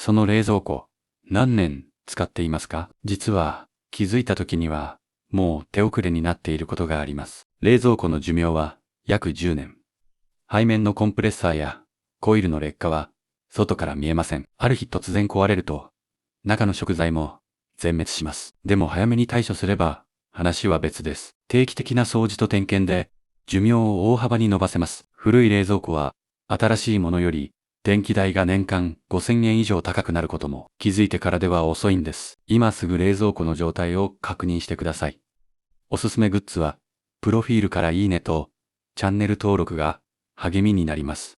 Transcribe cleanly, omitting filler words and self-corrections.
その冷蔵庫、何年使っていますか？実は、気づいた時には、もう手遅れになっていることがあります。冷蔵庫の寿命は約10年。背面のコンプレッサーやコイルの劣化は外から見えません。ある日突然壊れると、中の食材も全滅します。でも早めに対処すれば話は別です。定期的な掃除と点検で寿命を大幅に伸ばせます。古い冷蔵庫は新しいものより電気代が年間5000円以上高くなることも気づいてからでは遅いんです。今すぐ冷蔵庫の状態を確認してください。おすすめグッズは、プロフィールからいいねとチャンネル登録が励みになります。